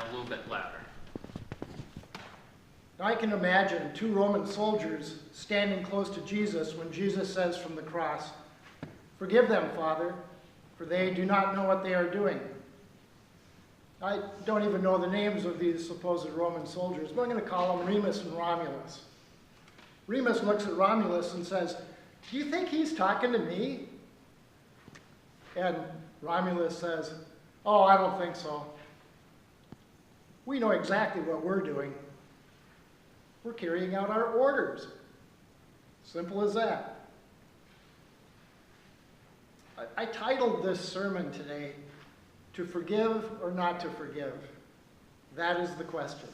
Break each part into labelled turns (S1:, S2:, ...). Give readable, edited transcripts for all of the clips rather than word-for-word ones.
S1: a little bit louder.
S2: Now I can imagine two Roman soldiers standing close to Jesus when Jesus says from the cross, "Forgive them, Father, for they do not know what they are doing." I don't even know the names of these supposed Roman soldiers, but I'm going to call them Remus and Romulus. Remus looks at Romulus and says, "Do you think he's talking to me?" And Romulus says, "Oh, I don't think so. We know exactly what we're doing. We're carrying out our orders." Simple as that. I titled this sermon today, "To Forgive or Not to Forgive." That is the question.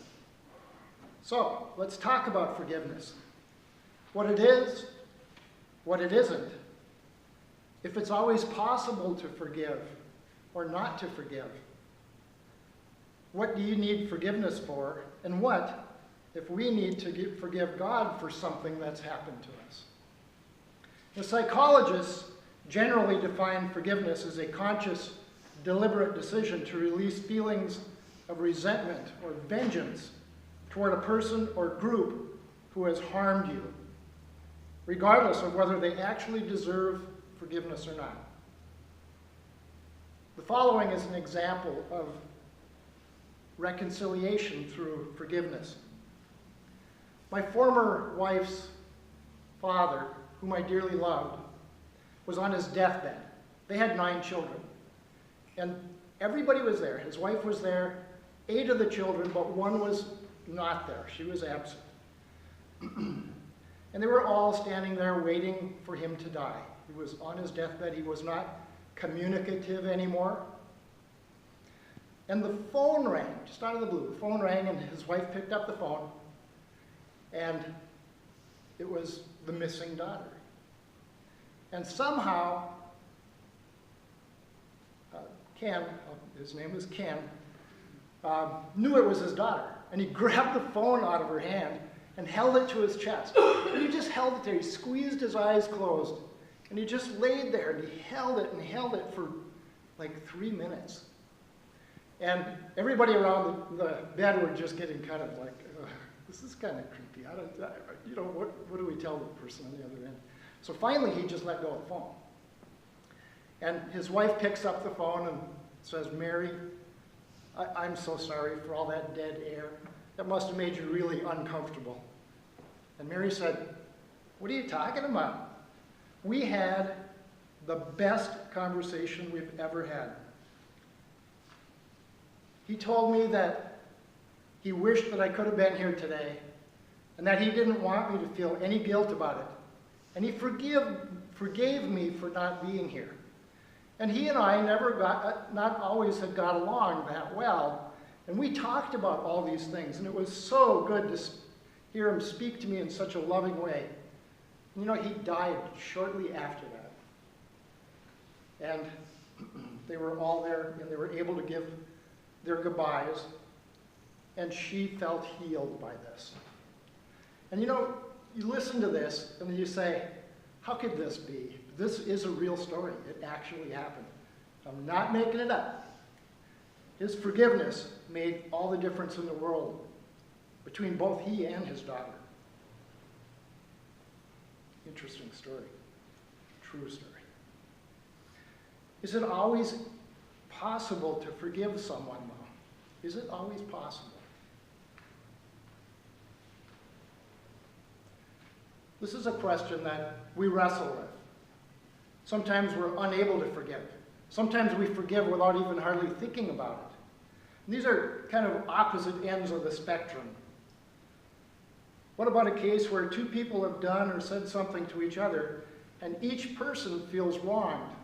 S2: So, let's talk about forgiveness. What it is, what it isn't. If it's always possible to forgive or not to forgive. What do you need forgiveness for? And what if we need to forgive God for something that's happened to us? The psychologists generally define forgiveness as a conscious, deliberate decision to release feelings of resentment or vengeance toward a person or group who has harmed you, regardless of whether they actually deserve forgiveness or not. The following is an example of reconciliation through forgiveness. My former wife's father, whom I dearly loved, was on his deathbed. They had 9 children. And everybody was there. His wife was there, 8 of the children, but 1 was not there. She was absent. And they were all standing there waiting for him to die. He was on his deathbed. He was not communicative anymore. And the phone rang, just out of the blue. The phone rang, and his wife picked up the phone, and it was the missing daughter. And somehow, Ken, his name was Ken, knew it was his daughter. And he grabbed the phone out of her hand and held it to his chest. And he just held it there. He squeezed his eyes closed. And he just laid there, and he held it for like 3 minutes. And everybody around the bed were just getting kind of like, this is kind of creepy. What do we tell the person on the other end? So finally, he just let go of the phone. And his wife picks up the phone and says, "Mary, I'm so sorry for all that dead air. That must have made you really uncomfortable." And Mary said, "What are you talking about? We had the best conversation we've ever had. He told me that he wished that I could have been here today and that he didn't want me to feel any guilt about it. And he forgave me for not being here. And he and I not always had got along that well. And we talked about all these things, and it was so good to hear him speak to me in such a loving way." You know, he died shortly after that. And they were all there, and they were able to give their goodbyes, and she felt healed by this. And you know, you listen to this, and you say, how could this be? This is a real story. It actually happened. I'm not making it up. His forgiveness made all the difference in the world between both he and his daughter. Interesting story. True story. Is it always possible to forgive someone, though? Is it always possible? This is a question that we wrestle with. Sometimes we're unable to forgive. Sometimes we forgive without even hardly thinking about it. And these are kind of opposite ends of the spectrum. What about a case where 2 people have done or said something to each other, and each person feels wronged?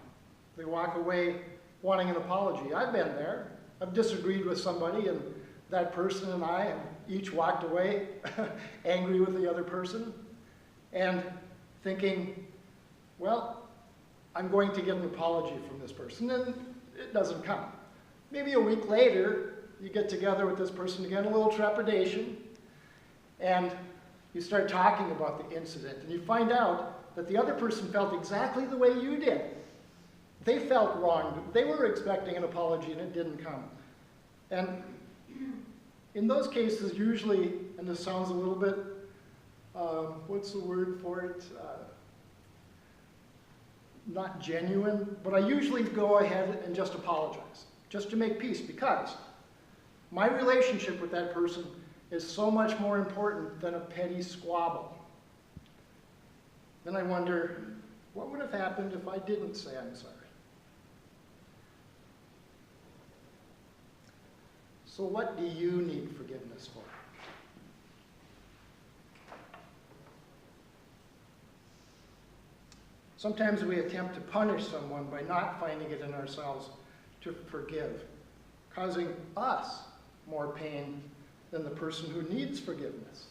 S2: They walk away wanting an apology. I've been there. I've disagreed with somebody, and that person and I have each walked away angry with the other person and thinking, well, I'm going to get an apology from this person, and it doesn't come. Maybe a week later, you get together with this person again, a little trepidation, and you start talking about the incident, and you find out that the other person felt exactly the way you did. They felt wronged. They were expecting an apology, and it didn't come. And In those cases, usually, and this sounds a little bit, what's the word for it? Not genuine, but I usually go ahead and just apologize, just to make peace, because my relationship with that person is so much more important than a petty squabble. Then I wonder, what would have happened if I didn't say I'm sorry? So what do you need forgiveness for? Sometimes we attempt to punish someone by not finding it in ourselves to forgive, causing us more pain than the person who needs forgiveness.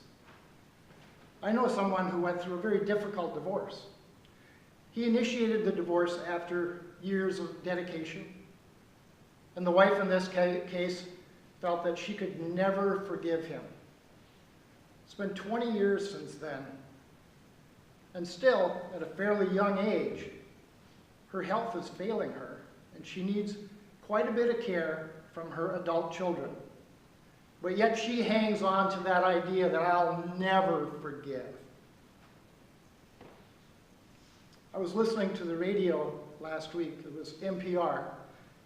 S2: I know someone who went through a very difficult divorce. He initiated the divorce after years of dedication, and the wife in this case felt that she could never forgive him. It's been 20 years since then, and still, at a fairly young age, her health is failing her, and she needs quite a bit of care from her adult children. But yet she hangs on to that idea that I'll never forgive. I was listening to the radio last week, it was NPR,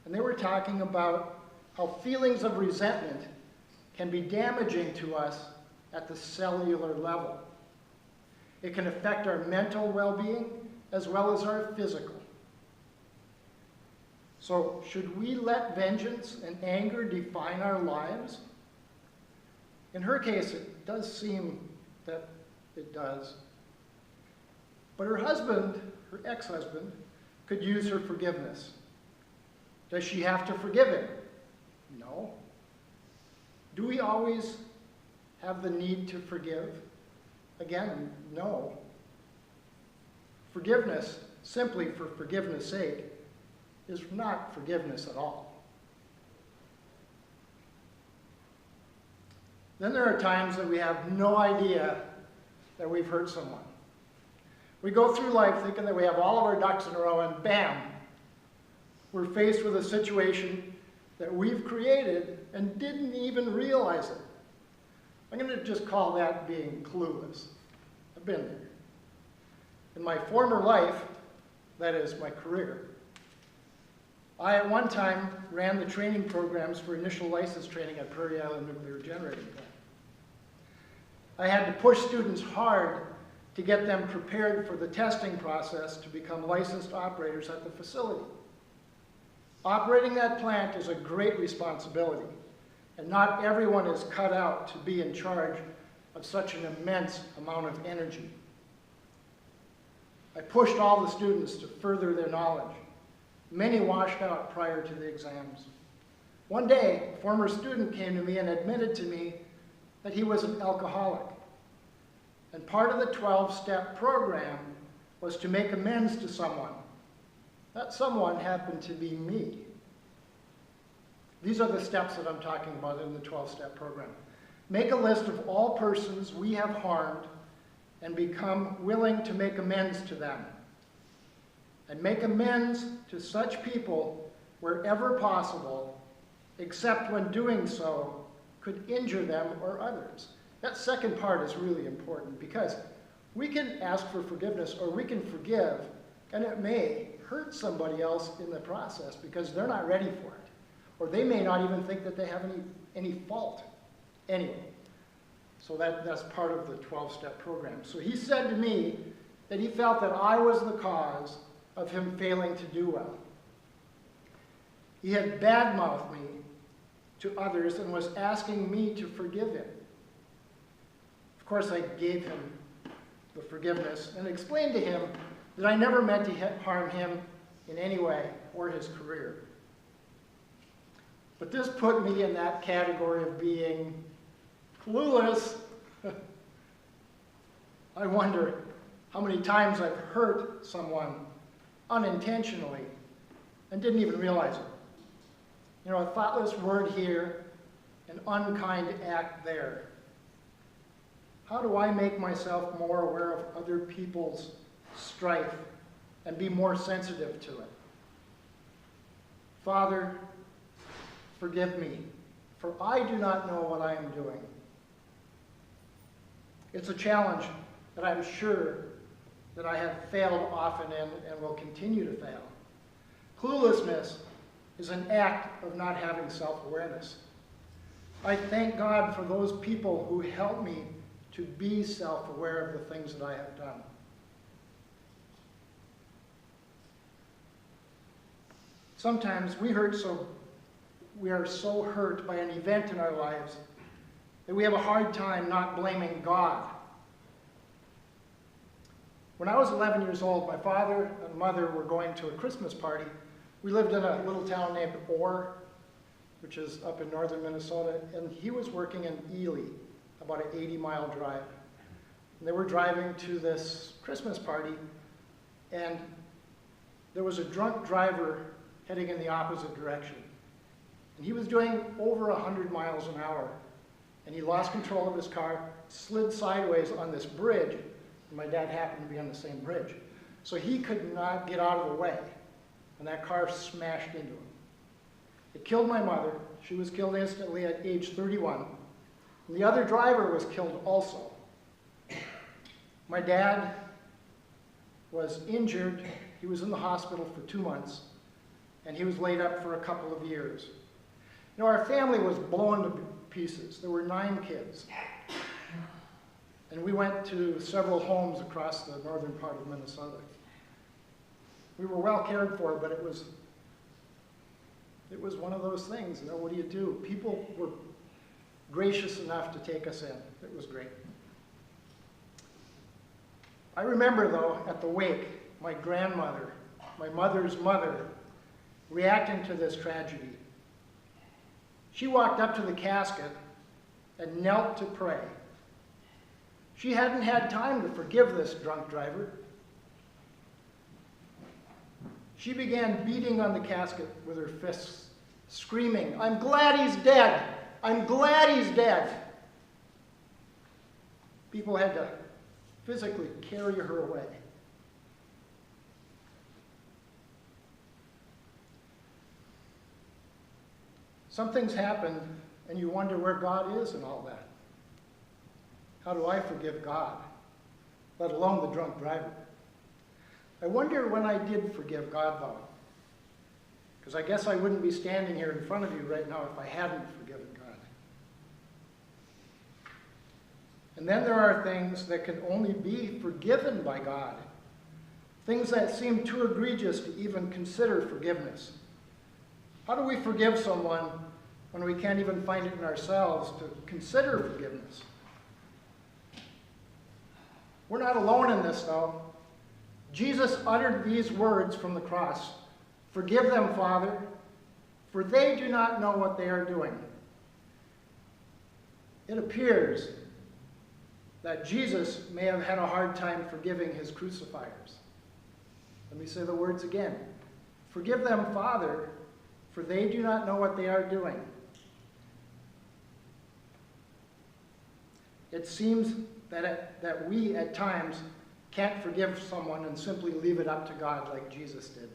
S2: and they were talking about how feelings of resentment can be damaging to us at the cellular level. It can affect our mental well-being as well as our physical. So, should we let vengeance and anger define our lives? In her case, it does seem that it does. But her husband, her ex-husband, could use her forgiveness. Does she have to forgive him? No. Do we always have the need to forgive? Again, no. Forgiveness, simply for forgiveness' sake, is not forgiveness at all. Then there are times that we have no idea that we've hurt someone. We go through life thinking that we have all of our ducks in a row, and bam, we're faced with a situation that we've created and didn't even realize it. I'm going to just call that being clueless. I've been there. In my former life, that is my career, I at one time ran the training programs for initial license training at Prairie Island Nuclear Generating Plant. I had to push students hard to get them prepared for the testing process to become licensed operators at the facility. Operating that plant is a great responsibility, and not everyone is cut out to be in charge of such an immense amount of energy. I pushed all the students to further their knowledge. Many washed out prior to the exams. One day, a former student came to me and admitted to me that he was an alcoholic. And part of the 12-step program was to make amends to someone. That someone happened to be me. These are the steps that I'm talking about in the 12-step program. Make a list of all persons we have harmed and become willing to make amends to them. And make amends to such people wherever possible, except when doing so could injure them or others. That second part is really important because we can ask for forgiveness or we can forgive, and it may hurt somebody else in the process because they're not ready for it. Or they may not even think that they have any fault. Anyway, so that's part of the 12-step program. So he said to me that he felt that I was the cause of him failing to do well. He had badmouthed me to others and was asking me to forgive him. Of course, I gave him the forgiveness and explained to him that I never meant to harm him in any way or his career. But this put me in that category of being clueless. I wonder how many times I've hurt someone unintentionally and didn't even realize it. You know, a thoughtless word here, an unkind act there. How do I make myself more aware of other people's strife and be more sensitive to it? Father, forgive me for I do not know what I am doing. It's a challenge that I'm sure that I have failed often in and will continue to fail. Cluelessness is an act of not having self-awareness. I thank God for those people who help me to be self-aware of the things that I have done. Sometimes we are so hurt by an event in our lives that we have a hard time not blaming God. When I was 11 years old, my father and mother were going to a Christmas party. We lived in a little town named Orr, which is up in northern Minnesota, and he was working in Ely, about an 80-mile drive. And they were driving to this Christmas party, and there was a drunk driver heading in the opposite direction. And he was doing over 100 miles an hour, and he lost control of his car, slid sideways on this bridge, and my dad happened to be on the same bridge. So he could not get out of the way, and that car smashed into him. It killed my mother. She was killed instantly at age 31. And the other driver was killed also. My dad was injured. He was in the hospital for 2 months, and he was laid up for a couple of years. You know, our family was blown to pieces. There were 9 kids. And we went to several homes across the northern part of Minnesota. We were well cared for, but it was one of those things. You know, what do you do? People were gracious enough to take us in. It was great. I remember, though, at the wake, my grandmother, my mother's mother, reacting to this tragedy. She walked up to the casket and knelt to pray. She hadn't had time to forgive this drunk driver. She began beating on the casket with her fists, screaming, "I'm glad he's dead! I'm glad he's dead!" People had to physically carry her away. Something's happened, and you wonder where God is in all that. How do I forgive God, let alone the drunk driver? I wonder when I did forgive God, though, because I guess I wouldn't be standing here in front of you right now if I hadn't forgiven God. And then there are things that can only be forgiven by God, things that seem too egregious to even consider forgiveness. How do we forgive someone when we can't even find it in ourselves to consider forgiveness? We're not alone in this, though. Jesus uttered these words from the cross, "Forgive them, Father, for they do not know what they are doing." It appears that Jesus may have had a hard time forgiving his crucifiers. Let me say the words again. "Forgive them, Father, for they do not know what they are doing." It seems that we, at times, can't forgive someone and simply leave it up to God like Jesus did.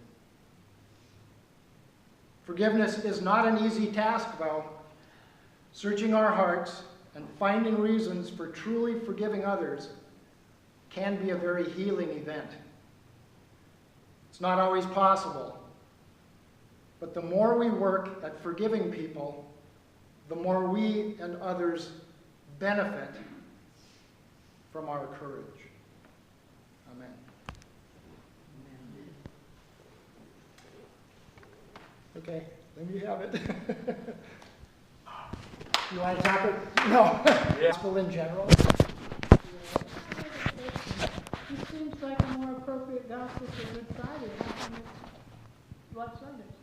S2: Forgiveness is not an easy task, though. Searching our hearts and finding reasons for truly forgiving others can be a very healing event. It's not always possible, but the more we work at forgiving people, the more we and others benefit from our courage. Amen. Okay, then you have it. You want to talk it? No. Gospel in general.
S1: It seems like a more appropriate gospel for Good Friday. How come it's lopsided?